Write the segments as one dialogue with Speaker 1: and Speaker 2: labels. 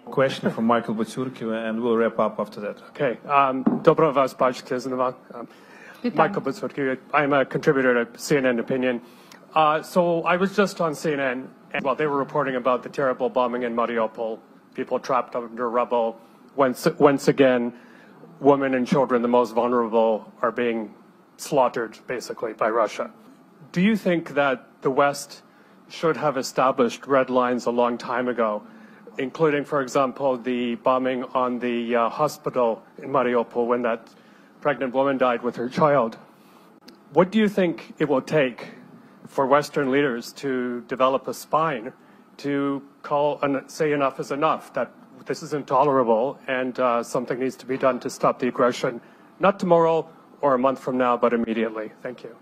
Speaker 1: Question from Michael Bociurkiw, and we'll wrap up after that.
Speaker 2: Okay. Dobro vas bачите znova. Michael Bociurkiw. I'm a contributor to CNN Opinion. So I was just on CNN, and they were reporting about the terrible bombing in Mariupol, people trapped under rubble. Once again, women and children, the most vulnerable, are being slaughtered, basically, by Russia. Do you think that the West should have established red lines a long time ago, including, for example, the bombing on the hospital in Mariupol when that pregnant woman died with her child? What do you think it will take for Western leaders to develop a spine to say enough is enough, that this is intolerable and something needs to be done to stop the aggression, not tomorrow or a month from now, but immediately? Thank you.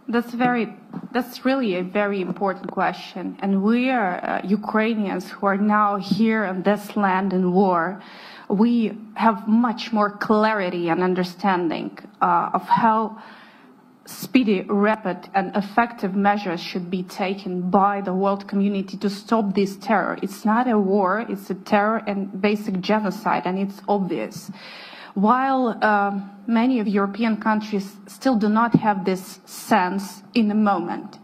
Speaker 3: That's really a very important question. And we are Ukrainians who are now here in this land in war. We have much more clarity and understanding of how speedy, rapid, and effective measures should be taken by the world community to stop this terror. It's not a war, it's a terror and basic genocide, and it's obvious. While many of European countries still do not have this sense in the moment.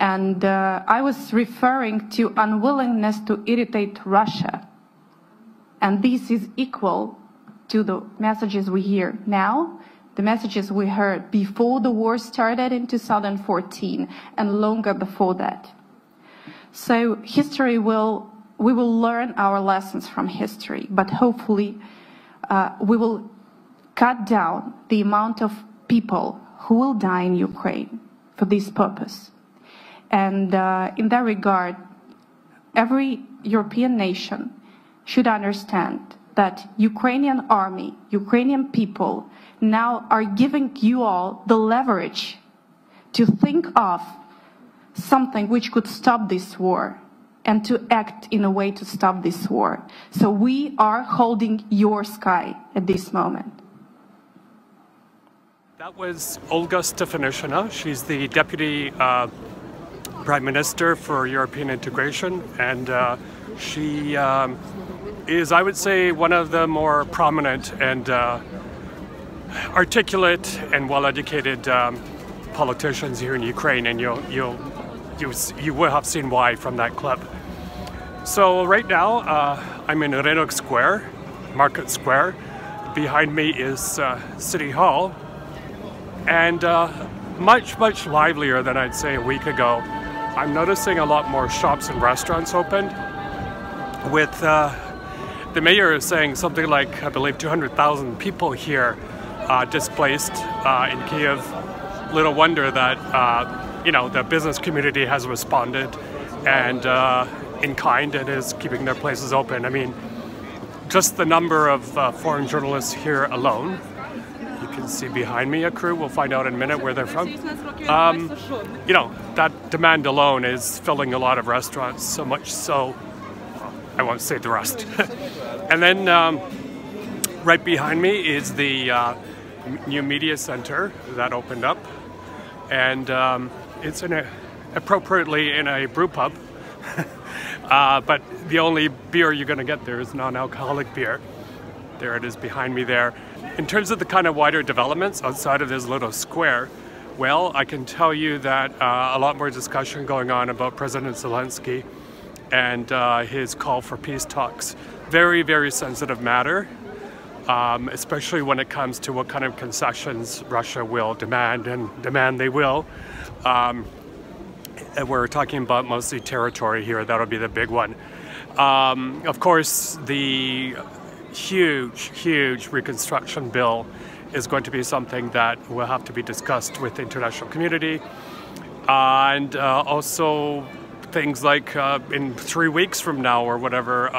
Speaker 3: And I was referring to unwillingness to irritate Russia. And this is equal to the messages we hear now, the messages we heard before the war started in 2014 and longer before that. So we will learn our lessons from history, but hopefully we will cut down the amount of people who will die in Ukraine for this purpose. And in that regard, every European nation should understand that Ukrainian army, Ukrainian people now are giving you all the leverage to think of something which could stop this war and to act in a way to stop this war. So we are holding your sky at this moment.
Speaker 2: That was Olga Stefanishyna. She's the Deputy Prime Minister for European Integration, and she is, I would say, one of the more prominent and articulate and well-educated politicians here in Ukraine, and you will have seen why from that clip. So right now I'm in Rynok Square, Market Square. Behind me is City Hall, and much livelier than I'd say a week ago. I'm noticing a lot more shops and restaurants opened, with the mayor is saying something like, I believe, 200,000 people here displaced in Kyiv. Little wonder that the business community has responded and in kind and is keeping their places open. I mean, just the number of foreign journalists here alone. You can see behind me a crew. We'll find out in a minute where they're from. That demand alone is filling a lot of restaurants, so much so, I won't say the rest. And then right behind me is the new media center that opened up. And it's appropriately in a brew pub. But the only beer you're going to get there is non-alcoholic beer. There it is behind me there. In terms of the kind of wider developments outside of this little square, well, I can tell you that a lot more discussion going on about President Zelensky and his call for peace talks. Very sensitive matter, especially when it comes to what kind of concessions Russia will demand, and demand they will. We're talking about mostly territory here. That'll be the big one. Of course, the huge reconstruction bill is going to be something that will have to be discussed with the international community. And also things like in 3 weeks from now or whatever,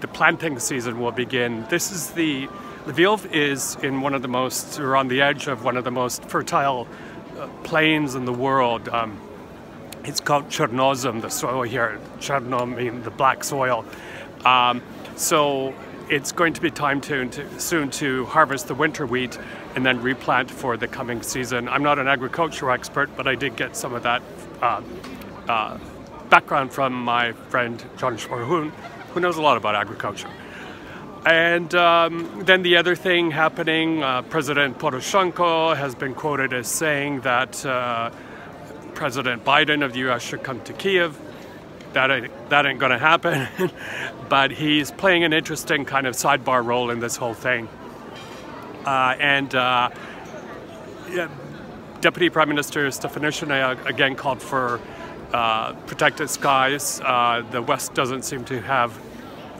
Speaker 2: the planting season will begin. Lviv is in one of the most, or on the edge of one of the most fertile plains in the world. It's called Chernozem, the soil here. Cherno means the black soil. So it's going to be time soon to harvest the winter wheat and then replant for the coming season. I'm not an agricultural expert, but I did get some of that background from my friend John Schwarhoon, who knows a lot about agriculture. And then the other thing happening, President Poroshenko has been quoted as saying that President Biden of the U.S. should come to Kyiv. That ain't going to happen, but he's playing an interesting kind of sidebar role in this whole thing. Deputy Prime Minister Stefanishyna again called for protected skies. The West doesn't seem to have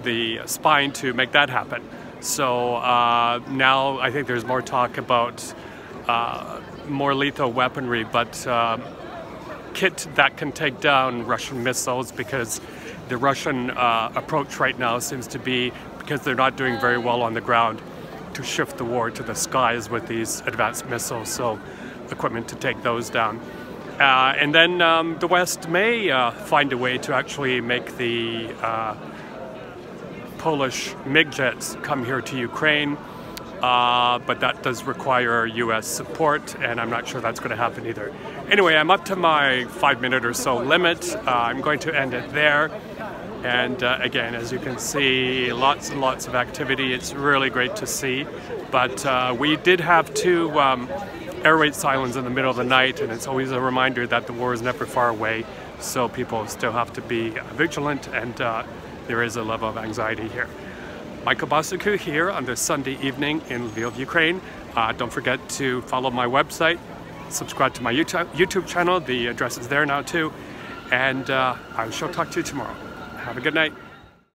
Speaker 2: the spine to make that happen. So now I think there's more talk about more lethal weaponry, but kit that can take down Russian missiles, because the Russian approach right now seems to be, because they're not doing very well on the ground, to shift the war to the skies with these advanced missiles, so equipment to take those down. And then the West may find a way to actually make the Polish MiG jets come here to Ukraine, but that does require U.S. support, and I'm not sure that's going to happen either. Anyway, I'm up to my 5-minute or so limit. I'm going to end it there. And again, as you can see, lots and lots of activity. It's really great to see. But we did have 2 air raid sirens in the middle of the night, and it's always a reminder that the war is never far away. So people still have to be vigilant, and there is a level of anxiety here. Michael Bociurkiw here on this Sunday evening in Lviv, Ukraine. Don't forget to follow my website, subscribe to my YouTube channel. The address is there now too. And I shall talk to you tomorrow. Have a good night.